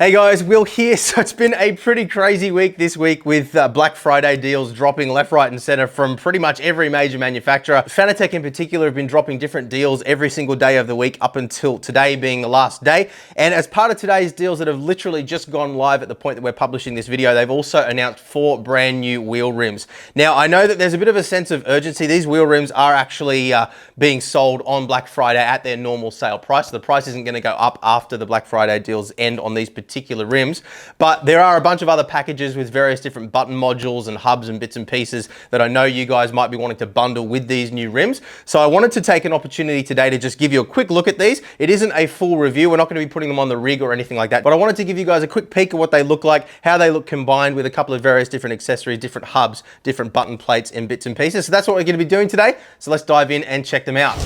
Hey guys, Will here. So it's been a pretty crazy week this week with Black Friday deals dropping left, right and center from pretty much every major manufacturer. Fanatec in particular have been dropping different deals every single day of the week up until today being the last day. And as part of today's deals that have literally just gone live at the point that we're publishing this video, they've also announced 4 brand new wheel rims. Now, I know that there's a bit of a sense of urgency. These wheel rims are actually being sold on Black Friday at their normal sale price. So the price isn't going to go up after the Black Friday deals end on these particular rims, but there are a bunch of other packages with various different button modules and hubs and bits and pieces that I know you guys might be wanting to bundle with these new rims. So I wanted to take an opportunity today to just give you a quick look at these. It isn't a full review. We're not going to be putting them on the rig or anything like that, but I wanted to give you guys a quick peek at what they look like, how they look combined with a couple of various different accessories, different hubs, different button plates and bits and pieces. So that's what we're going to be doing today. So let's dive in and check them out.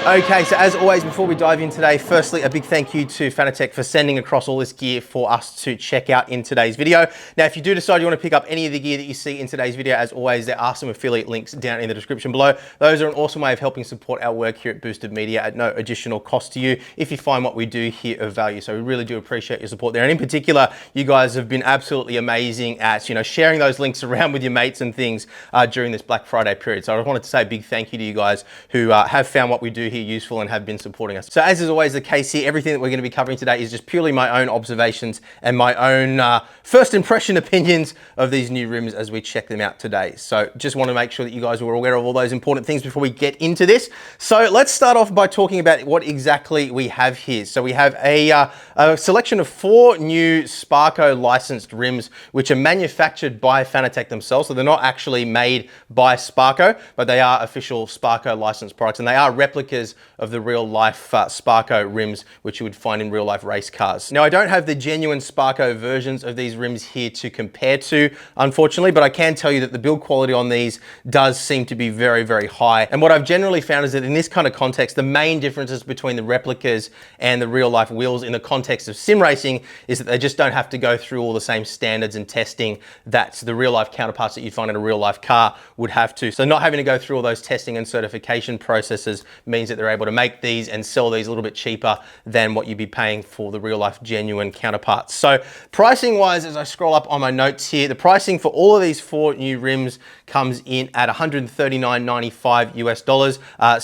Okay, so as always, before we dive in today, firstly, a big thank you to Fanatec for sending across all this gear for us to check out in today's video. Now, if you do decide you want to pick up any of the gear that you see in today's video, as always, there are some affiliate links down in the description below. Those are an awesome way of helping support our work here at Boosted Media at no additional cost to you if you find what we do here of value. So we really do appreciate your support there. And in particular, you guys have been absolutely amazing at, sharing those links around with your mates and things during this Black Friday period. So I wanted to say a big thank you to you guys who have found what we do here useful and have been supporting us. So as is always the case here, everything that we're going to be covering today is just purely my own observations and my own first impression opinions of these new rims as we check them out today. So just want to make sure that you guys were aware of all those important things before we get into this. So let's start off by talking about what exactly we have here. So we have a selection of 4 new Sparco licensed rims, which are manufactured by Fanatec themselves. So they're not actually made by Sparco, but they are official Sparco licensed products, and they are replicas of the real life Sparco rims, which you would find in real life race cars. Now, I don't have the genuine Sparco versions of these rims here to compare to, unfortunately, but I can tell you that the build quality on these does seem to be very, very high. And what I've generally found is that in this kind of context, the main differences between the replicas and the real life wheels in the context of sim racing is that they just don't have to go through all the same standards and testing that the real life counterparts that you'd find in a real life car would have to. So not having to go through all those testing and certification processes means that they're able to make these and sell these a little bit cheaper than what you'd be paying for the real life genuine counterparts. So pricing wise, as I scroll up on my notes here, the pricing for all of these 4 new rims comes in at $139.95 US,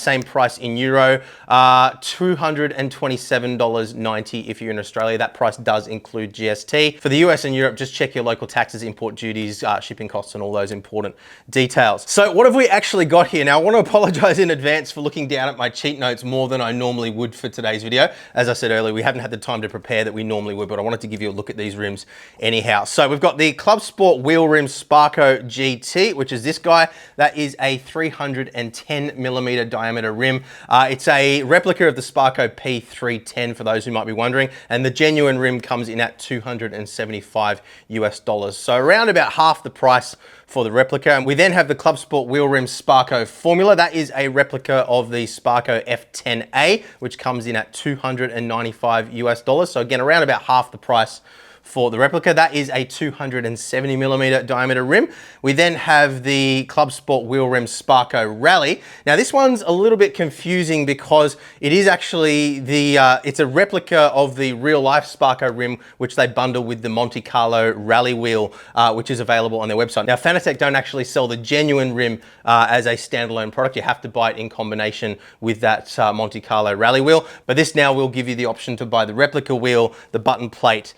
same price in euro, $227.90 if you're in Australia. That price does include GST. For the US and Europe, just check your local taxes, import duties, shipping costs, and all those important details. So what have we actually got here? Now, I want to apologize in advance for looking down at my cheat notes more than I normally would for today's video. As I said earlier, we haven't had the time to prepare that we normally would, but I wanted to give you a look at these rims anyhow. So we've got the ClubSport wheel rim Sparco GT, which is this guy. That is a 310 millimeter diameter rim. It's a replica of the Sparco P310 for those who might be wondering, and the genuine rim comes in at $275 US. So around about half the price for the replica. And we then have the ClubSport wheel rim Sparco Formula. That is a replica of the Sparco F10A, which comes in at $295 US. So again, around about half the price for the replica. That is a 270 millimeter diameter rim. We then have the ClubSport wheel rim Sparco Rally. Now this one's a little bit confusing because it is actually it's a replica of the real life Sparco rim, which they bundle with the Monte Carlo Rally wheel, which is available on their website. Now Fanatec don't actually sell the genuine rim as a standalone product. You have to buy it in combination with that Monte Carlo Rally wheel, but this now will give you the option to buy the replica wheel, the button plate,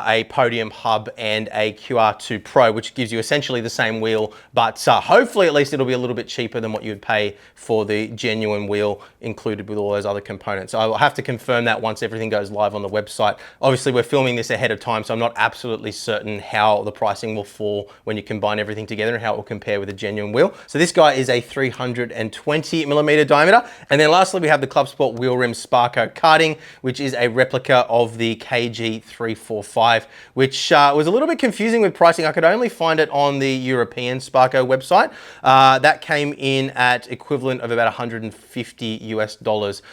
a podium hub and a QR2 Pro, which gives you essentially the same wheel, but hopefully at least it'll be a little bit cheaper than what you would pay for the genuine wheel included with all those other components. So I will have to confirm that once everything goes live on the website. Obviously we're filming this ahead of time, so I'm not absolutely certain how the pricing will fall when you combine everything together and how it will compare with a genuine wheel. So this guy is a 320 millimeter diameter. And then lastly, we have the ClubSport wheel rim Sparco Karting, which is a replica of the KG345 which was a little bit confusing with pricing. I could only find it on the European Sparco website. That came in at equivalent of about $150 US.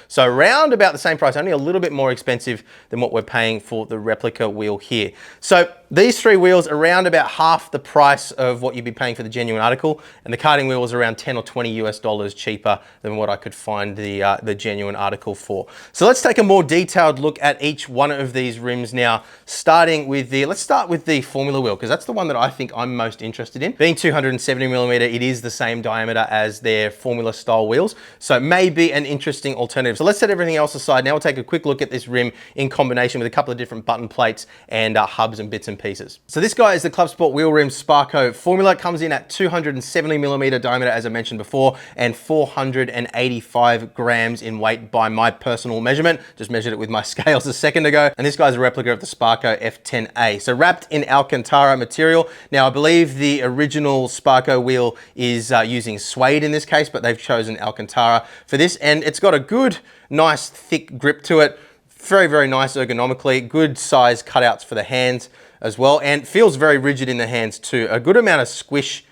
So around about the same price, only a little bit more expensive than what we're paying for the replica wheel here. So these three wheels are around about half the price of what you'd be paying for the genuine article, and the karting wheel was around 10 or 20 US dollars cheaper than what I could find the genuine article for. So let's take a more detailed look at each one of these rims now, starting with let's start with the Formula wheel, because that's the one that I think I'm most interested in. Being 270mm, it is the same diameter as their Formula style wheels, so it may be an interesting alternative. So let's set everything else aside. Now we'll take a quick look at this rim in combination with a couple of different button plates and hubs and bits and pieces. So this guy is the ClubSport wheel rim Sparco Formula. It comes in at 270mm diameter, as I mentioned before, and 485 grams in weight by my personal measurement. Just measured it with my scales a second ago. And this guy's a replica of the Sparco F10A. So wrapped in Alcantara material. Now I believe the original Sparco wheel is using suede in this case, but they've chosen Alcantara for this. And it's got a good, nice, thick grip to it. Very, very nice ergonomically. Good size cutouts for the hands as well, and feels very rigid in the hands too. A good amount of squish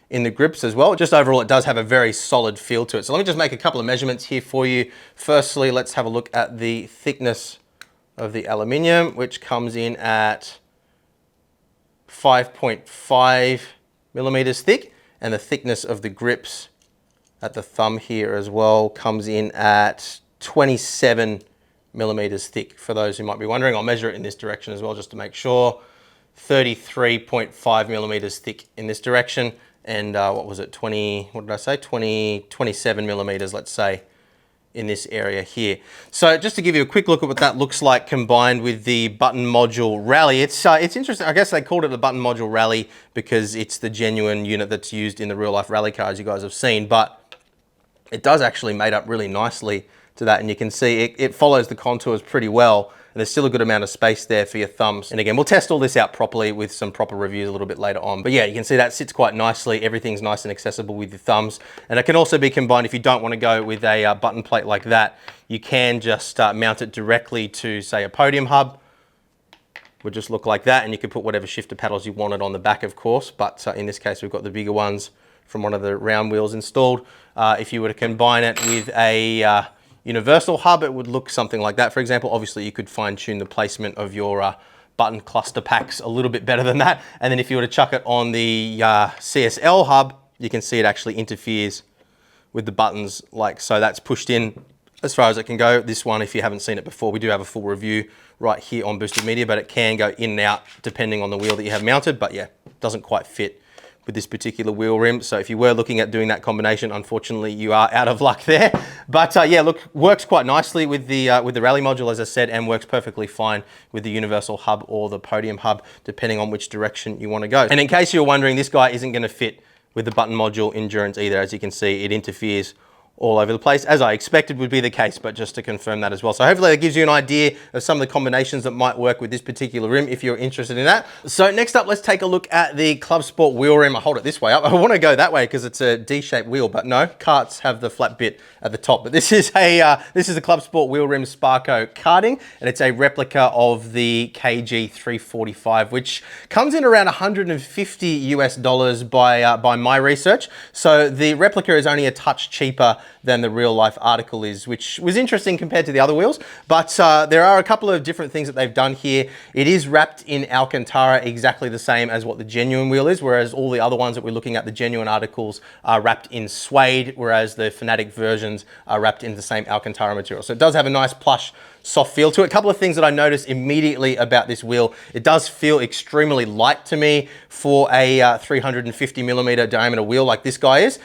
in the grips as well. Just overall, it does have a very solid feel to it. So let me just make a couple of measurements here for you. Firstly, let's have a look at the thickness of the aluminium, which comes in at 5.5 millimeters thick, and the thickness of the grips at the thumb here as well comes in at 27 millimeters thick. For those who might be wondering, I'll measure it in this direction as well just to make sure. 33.5 millimeters thick in this direction, and what was it, 27 millimeters, let's say, in this area here. So just to give you a quick look at what that looks like combined with the button module rally, it's interesting. I guess they called it the button module rally because it's the genuine unit that's used in the real life rally cars you guys have seen, but it does actually mate up really nicely to that, and you can see it follows the contours pretty well, and there's still a good amount of space there for your thumbs. And again, we'll test all this out properly with some proper reviews a little bit later on. But yeah, you can see that sits quite nicely. Everything's nice and accessible with your thumbs. And it can also be combined if you don't want to go with a button plate like that. You can just mount it directly to, say, a podium hub. Would just look like that, and you could put whatever shifter paddles you wanted on the back, of course. But in this case, we've got the bigger ones from one of the round wheels installed. If you were to combine it with a universal hub, it would look something like that. For example, obviously you could fine tune the placement of your button cluster packs a little bit better than that. And then if you were to chuck it on the CSL hub, you can see it actually interferes with the buttons like so. That's pushed in as far as it can go. This one, if you haven't seen it before, we do have a full review right here on Boosted Media, but it can go in and out depending on the wheel that you have mounted. But yeah, it doesn't quite fit with this particular wheel rim. So if you were looking at doing that combination, unfortunately you are out of luck there. But yeah, look, works quite nicely with the rally module, as I said, and works perfectly fine with the universal hub or the podium hub, depending on which direction you want to go. And in case you're wondering, this guy isn't going to fit with the button module endurance either. As you can see, it interferes all over the place, as I expected would be the case, but just to confirm that as well. So hopefully that gives you an idea of some of the combinations that might work with this particular rim if you're interested in that. So next up, let's take a look at the ClubSport wheel rim. I hold it this way up. I want to go that way because it's a D-shaped wheel, but no, karts have the flat bit at the top. But this is a ClubSport wheel rim Sparco karting, and it's a replica of the KG 345, which comes in around 150 US dollars by my research. So the replica is only a touch cheaper than the real life article is, which was interesting compared to the other wheels. But there are a couple of different things that they've done here. It is wrapped in Alcantara, exactly the same as what the genuine wheel is, whereas all the other ones that we're looking at, the genuine articles, are wrapped in suede, whereas the Fanatec versions are wrapped in the same Alcantara material. So it does have a nice plush, soft feel to it. A couple of things that I noticed immediately about this wheel: it does feel extremely light to me for a 350mm diameter wheel like this guy is.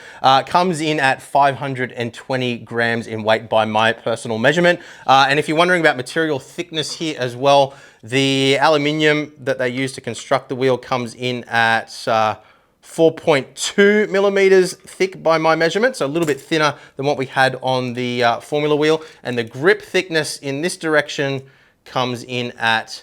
Comes in at 520 grams in weight by my personal measurement. And if you're wondering about material thickness here as well, the aluminium that they use to construct the wheel comes in at 4.2 millimeters thick by my measurement, so a little bit thinner than what we had on the Formula wheel. And the grip thickness in this direction comes in at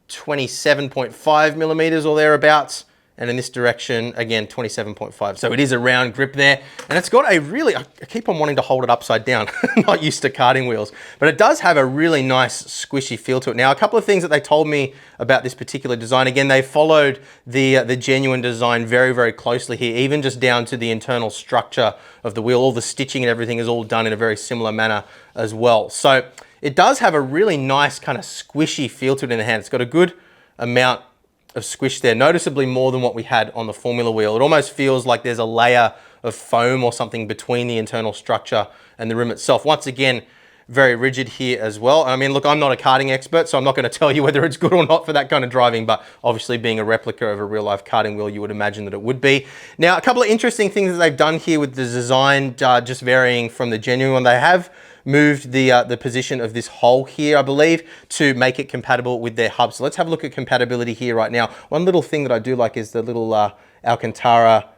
27.5 millimeters or thereabouts. And in this direction, again, 27.5. So it is a round grip there. And it's got a really, I keep on wanting to hold it upside down, not used to karting wheels, but it does have a really nice squishy feel to it. Now, a couple of things that they told me about this particular design. Again, they followed the genuine design very, very closely here, even just down to the internal structure of the wheel. All the stitching and everything is all done in a very similar manner as well. So it does have a really nice kind of squishy feel to it in the hand. It's got a good amount of squish there, noticeably more than what we had on the Formula wheel. It almost feels like there's a layer of foam or something between the internal structure and the rim itself. Once again, very rigid here as well. I mean, look, I'm not a karting expert, so I'm not going to tell you whether it's good or not for that kind of driving, but obviously being a replica of a real life karting wheel, you would imagine that it would be. Now, a couple of interesting things that they've done here with the design, just varying from the genuine one. They have moved the position of this hole here, I believe, to make it compatible with their hub. So let's have a look at compatibility here right now. One little thing that I do like is the little Alcantara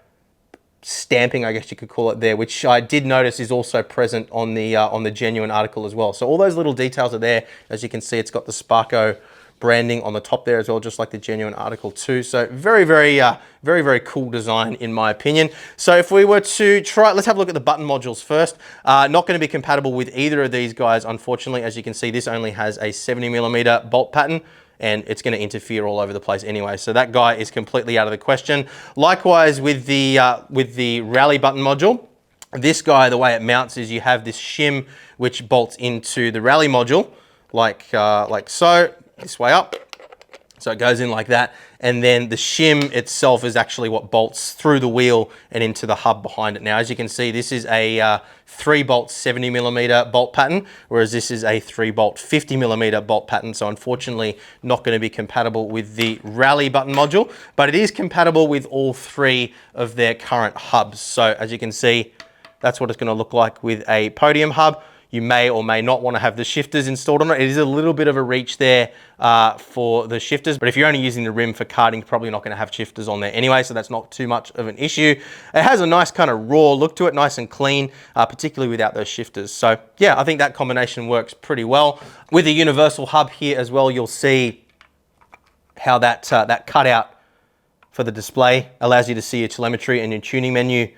stamping, I guess you could call it there, which I did notice is also present on the genuine article as well. So all those little details are there. As you can see, it's got the Sparco branding on the top there as well, just like the genuine article too. So very, very cool design in my opinion. So if we were to try, let's have a look at the button modules first. Not going to be compatible with either of these guys, unfortunately. As you can see, this only has a 70mm bolt pattern, and it's going to interfere all over the place anyway. So that guy is completely out of the question. Likewise with the rally button module, this guy, the way it mounts is you have this shim which bolts into the rally module, like so, this way up. So it goes in like that. And then the shim itself is actually what bolts through the wheel and into the hub behind it. Now, as you can see, this is a 3-bolt 70mm bolt pattern, whereas this is a 3-bolt 50mm bolt pattern. So unfortunately, not going to be compatible with the rally button module, but it is compatible with all 3 of their current hubs. So as you can see, that's what it's going to look like with a podium hub. You may or may not want to have the shifters installed on it. It is a little bit of a reach there for the shifters, but if you're only using the rim for karting, you're probably not going to have shifters on there anyway, so that's not too much of an issue. It has a nice kind of raw look to it, nice and clean, particularly without those shifters. So yeah, I think that combination works pretty well. With the universal hub here as well, you'll see how that cutout for the display allows you to see your telemetry and your tuning menu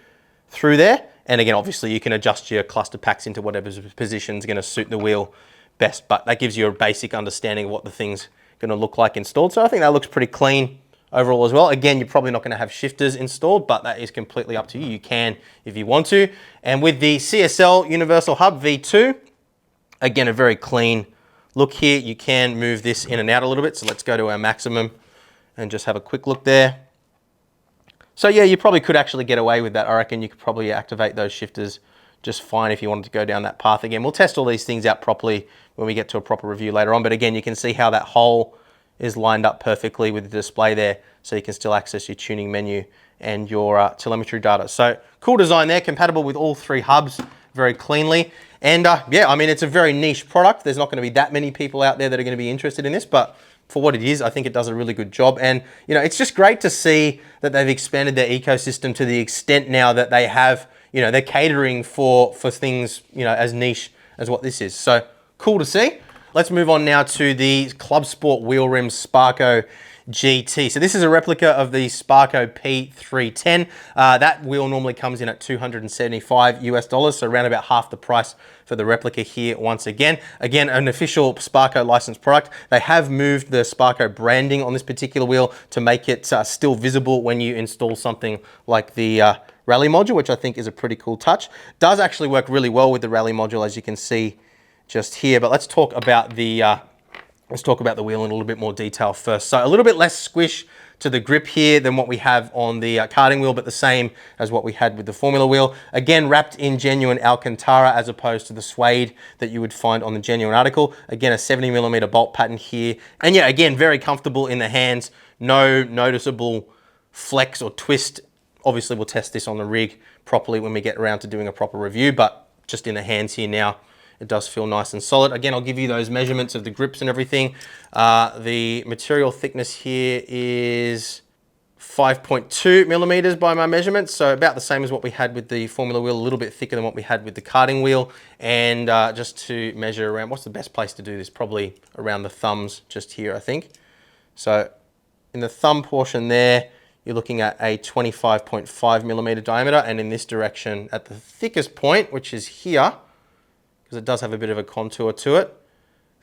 through there. And again, obviously you can adjust your cluster packs into whatever position is going to suit the wheel best, but that gives you a basic understanding of what the thing's going to look like installed. So I think that looks pretty clean overall as well. Again, you're probably not going to have shifters installed, but that is completely up to you. You can if you want to. And with the CSL Universal Hub V2, again, a very clean look here. You can move this in and out a little bit. So let's go to our maximum and just have a quick look there. So yeah, you probably could actually get away with that. I reckon you could probably activate those shifters just fine if you wanted to go down that path. Again, we'll test all these things out properly when we get to a proper review later on. But again, you can see how that hole is lined up perfectly with the display there, so you can still access your tuning menu and your telemetry data. So cool design there, compatible with all 3 hubs very cleanly. And yeah, I mean, it's a very niche product. There's not going to be that many people out there that are going to be interested in this, but for what it is, I think it does a really good job. And, you know, it's just great to see that they've expanded their ecosystem to the extent now that they have, you know, they're catering for things, you know, as niche as what this is. So cool to see. Let's move on now to the ClubSport wheel rim Sparco GT. So this is a replica of the Sparco P310. That wheel normally comes in at $275 US, so around about half the price for the replica here once again. Again, an official Sparco licensed product. They have moved the Sparco branding on this particular wheel to make it still visible when you install something like the rally module, which I think is a pretty cool touch. Does actually work really well with the rally module, as you can see just here. But let's talk about the wheel in a little bit more detail first. So a little bit less squish to the grip here than what we have on the karting wheel, but the same as what we had with the Formula wheel. Again, wrapped in genuine Alcantara as opposed to the suede that you would find on the genuine article. Again, a 70mm bolt pattern here. And yeah, again, very comfortable in the hands. No noticeable flex or twist. Obviously, we'll test this on the rig properly when we get around to doing a proper review, but just in the hands here now, it does feel nice and solid. Again, I'll give you those measurements of the grips and everything. The material thickness here is 5.2 millimeters by my measurements, so about the same as what we had with the Formula wheel, a little bit thicker than what we had with the karting wheel. And just to measure around, what's the best place to do this? Probably around the thumbs, just here, I think. So in the thumb portion there, you're looking at a 25.5 millimeter diameter, and in this direction at the thickest point, which is here, because it does have a bit of a contour to it,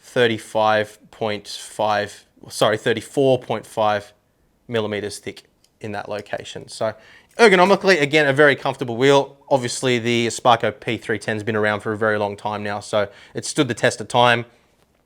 34.5 millimeters thick in that location. So ergonomically, again, a very comfortable wheel. Obviously, the Sparco P310 has been around for a very long time now, so it stood the test of time.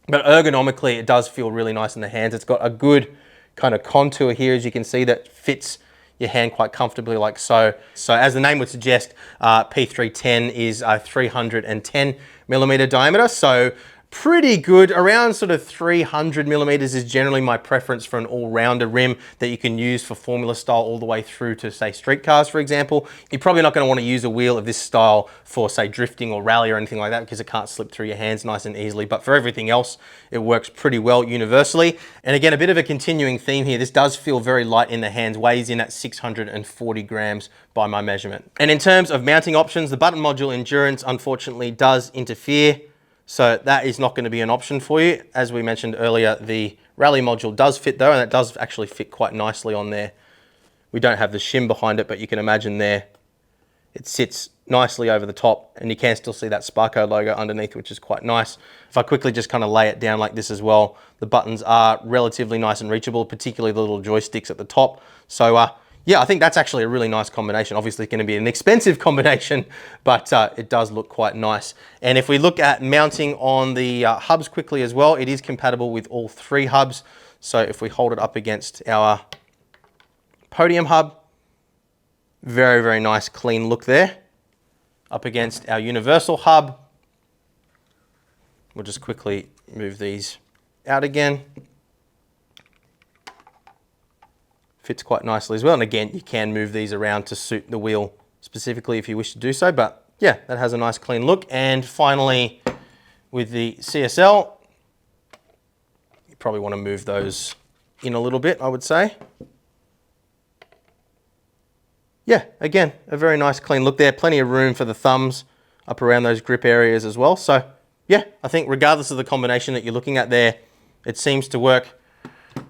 But ergonomically, it does feel really nice in the hands. It's got a good kind of contour here, as you can see, that fits your hand quite comfortably like so. So as the name would suggest, P310 is a 310 millimeter diameter. So pretty good. Around sort of 300 millimeters is generally my preference for an all-rounder rim that you can use for Formula style all the way through to, say, street cars, for example. You're probably not going to want to use a wheel of this style for, say, drifting or rally or anything like that, because it can't slip through your hands nice and easily. But for everything else, it works pretty well universally. And again, a bit of a continuing theme here. This does feel very light in the hands, weighs in at 640 grams by my measurement. And in terms of mounting options, the button module Endurance unfortunately does interfere. So that is not going to be an option for you. As we mentioned earlier, the rally module does fit though, and it does actually fit quite nicely on there. We don't have the shim behind it, but you can imagine there, it sits nicely over the top, and you can still see that Sparco logo underneath, which is quite nice. If I quickly just kind of lay it down like this as well, the buttons are relatively nice and reachable, particularly the little joysticks at the top. So yeah, I think that's actually a really nice combination. Obviously, it's going to be an expensive combination, but it does look quite nice. And if we look at mounting on the hubs quickly as well, it is compatible with all 3 hubs. So if we hold it up against our podium hub, very, very nice, clean look there. Up against our universal hub, we'll just quickly move these out again. Fits quite nicely as well. And again, you can move these around to suit the wheel specifically if you wish to do so. But yeah, that has a nice clean look. And finally, with the CSL, you probably want to move those in a little bit, I would say. Yeah, again, a very nice clean look there. Plenty of room for the thumbs up around those grip areas as well. So yeah, I think regardless of the combination that you're looking at there, it seems to work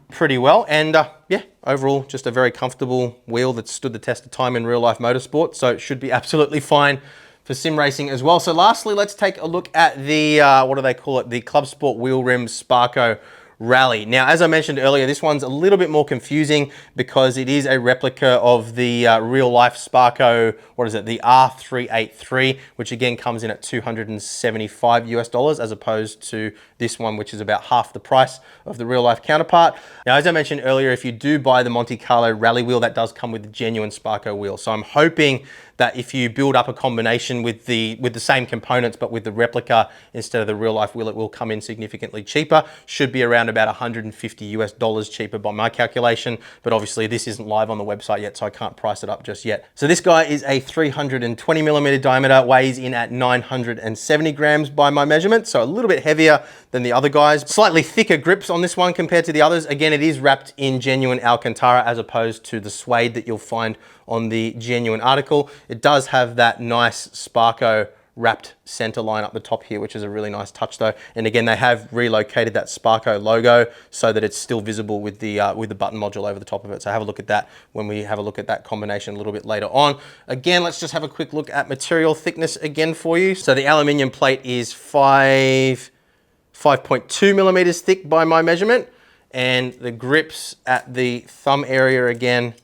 pretty well. And yeah, overall, just a very comfortable wheel that stood the test of time in real life motorsport. So it should be absolutely fine for sim racing as well. So lastly, let's take a look at the, what do they call it? The ClubSport Wheel Rim Sparco Rally. Now, as I mentioned earlier, this one's a little bit more confusing because it is a replica of the real life Sparco, what is it, the R383, which again comes in at $275 US as opposed to this one, which is about half the price of the real life counterpart. Now, as I mentioned earlier, if you do buy the Monte Carlo rally wheel, that does come with the genuine Sparco wheel. So I'm hoping that if you build up a combination with the same components, but with the replica instead of the real life wheel, it will come in significantly cheaper. Should be around about $150 US cheaper by my calculation, but obviously this isn't live on the website yet, so I can't price it up just yet. So this guy is a 320 millimeter diameter, weighs in at 970 grams by my measurement, so a little bit heavier than the other guys. Slightly thicker grips on this one compared to the others. Again, it is wrapped in genuine Alcantara as opposed to the suede that you'll find on the genuine article. It does have that nice Sparco wrapped center line up the top here, which is a really nice touch though. And again, they have relocated that Sparco logo so that it's still visible with the button module over the top of it. So have a look at that when we have a look at that combination a little bit later on. Again, let's just have a quick look at material thickness again for you. So the aluminium plate is 5.2 millimeters thick by my measurement, and the grips at the thumb area again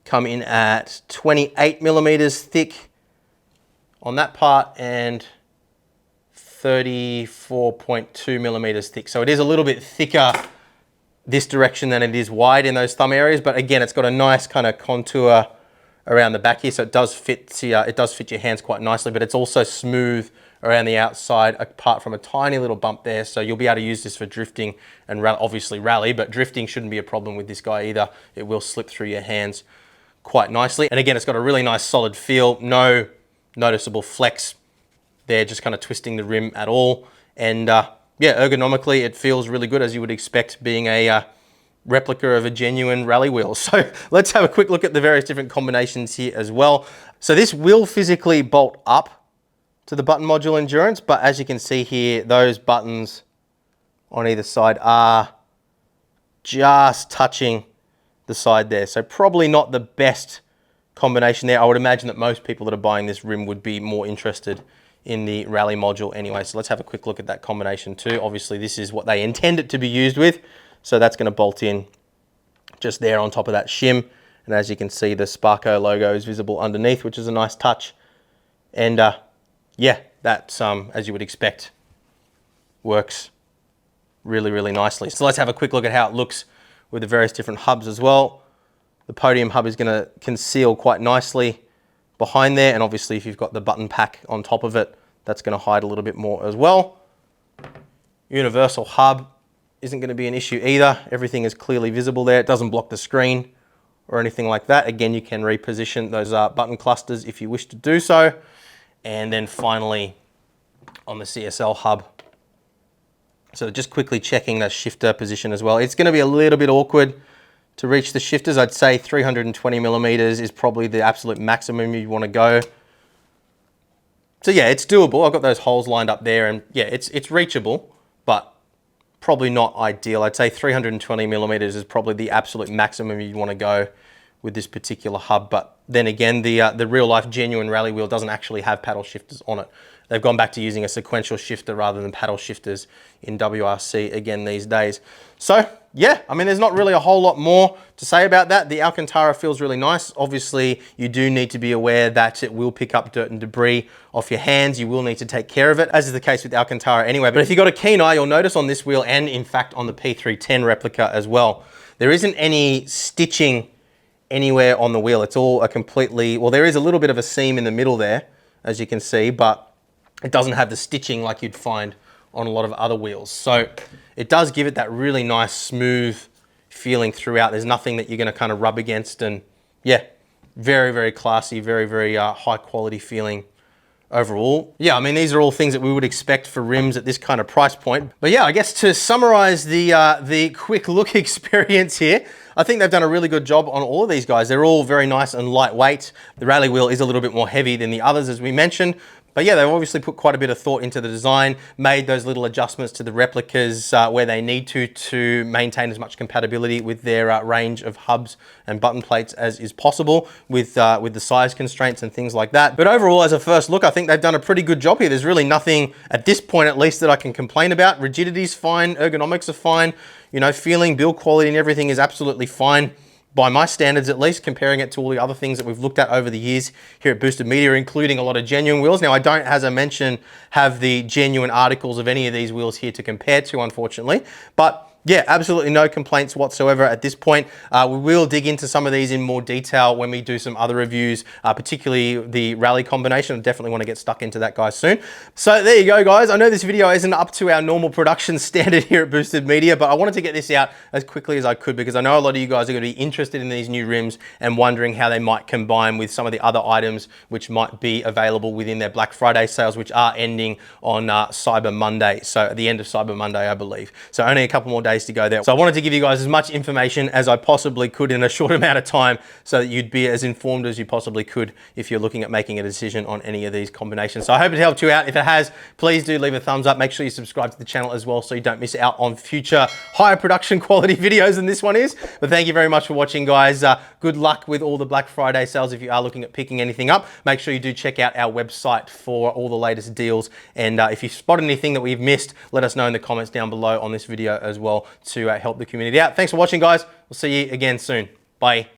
come in at 28 millimeters thick on that part and 34.2 millimeters thick. So it is a little bit thicker this direction than it is wide in those thumb areas, but again, it's got a nice kind of contour around the back here, so it does fit your hands quite nicely, but it's also smooth around the outside apart from a tiny little bump there. So you'll be able to use this for drifting and obviously rally, but drifting shouldn't be a problem with this guy either. It will slip through your hands quite nicely. And again, it's got a really nice solid feel, no noticeable flex there, just kind of twisting the rim at all. And yeah, ergonomically, it feels really good, as you would expect being a replica of a genuine rally wheel. So let's have a quick look at the various different combinations here as well. So this will physically bolt up to the button module Endurance, but as you can see here, those buttons on either side are just touching the side there. So probably not the best combination there. I would imagine that most people that are buying this rim would be more interested in the rally module anyway. So let's have a quick look at that combination too. Obviously this is what they intend it to be used with. So that's going to bolt in just there on top of that shim. And as you can see, the Sparco logo is visible underneath, which is a nice touch. And yeah, that's, as you would expect, works really, really nicely. So let's have a quick look at how it looks with the various different hubs as well. The podium hub is going to conceal quite nicely behind there, and obviously if you've got the button pack on top of it, that's going to hide a little bit more as well. Universal hub isn't going to be an issue either. Everything is clearly visible there. It doesn't block the screen or anything like that. Again, you can reposition those button clusters if you wish to do so. And then finally on the CSL hub, so just quickly checking the shifter position as well. It's going to be a little bit awkward to reach the shifters. I'd say 320 millimeters is probably the absolute maximum you want to go. So yeah, it's doable. I've got those holes lined up there, and yeah, it's reachable, but probably not ideal. I'd say 320 millimeters is probably the absolute maximum you want to go with this particular hub. But then again, the real life genuine rally wheel doesn't actually have paddle shifters on it. They've gone back to using a sequential shifter rather than paddle shifters in WRC again these days. So yeah, I mean, there's not really a whole lot more to say about that. The Alcantara feels really nice. Obviously, you do need to be aware that it will pick up dirt and debris off your hands. You will need to take care of it, as is the case with Alcantara anyway. But if you've got a keen eye, you'll notice on this wheel, and in fact on the P310 replica as well, there isn't any stitching anywhere on the wheel. It's all a completely, well, there is a little bit of a seam in the middle there, as you can see, but it doesn't have the stitching like you'd find on a lot of other wheels. So it does give it that really nice smooth feeling throughout. There's nothing that you're going to kind of rub against, and yeah, very, very classy, very, very high quality feeling overall. Yeah, I mean, these are all things that we would expect for rims at this kind of price point. But yeah, I guess to summarize the quick look experience here, I think they've done a really good job on all of these guys. They're all very nice and lightweight. The rally wheel is a little bit more heavy than the others, as we mentioned. But yeah, they've obviously put quite a bit of thought into the design, made those little adjustments to the replicas where they need to maintain as much compatibility with their range of hubs and button plates as is possible with the size constraints and things like that. But overall, as a first look, I think they've done a pretty good job here. There's really nothing at this point, at least, that I can complain about. Rigidity's fine, ergonomics are fine, you know, feeling, build quality and everything is absolutely fine. By my standards, at least, comparing it to all the other things that we've looked at over the years here at Boosted Media, including a lot of genuine wheels. Now, I don't, as I mentioned, have the genuine articles of any of these wheels here to compare to, unfortunately, but yeah, absolutely no complaints whatsoever at this point. We will dig into some of these in more detail when we do some other reviews, particularly the rally combination. I definitely want to get stuck into that, guys, soon. So there you go, guys. I know this video isn't up to our normal production standard here at Boosted Media, but I wanted to get this out as quickly as I could because I know a lot of you guys are going to be interested in these new rims and wondering how they might combine with some of the other items which might be available within their Black Friday sales, which are ending on Cyber Monday. So at the end of Cyber Monday, I believe. So only a couple more days to go there. So I wanted to give you guys as much information as I possibly could in a short amount of time so that you'd be as informed as you possibly could if you're looking at making a decision on any of these combinations. So I hope it helped you out. If it has, please do leave a thumbs up. Make sure you subscribe to the channel as well so you don't miss out on future higher production quality videos than this one is. But thank you very much for watching, guys. Good luck with all the Black Friday sales. If you are looking at picking anything up, make sure you do check out our website for all the latest deals. And if you spot anything that we've missed, let us know in the comments down below on this video as well to help the community out. Thanks for watching, guys. We'll see you again soon. Bye.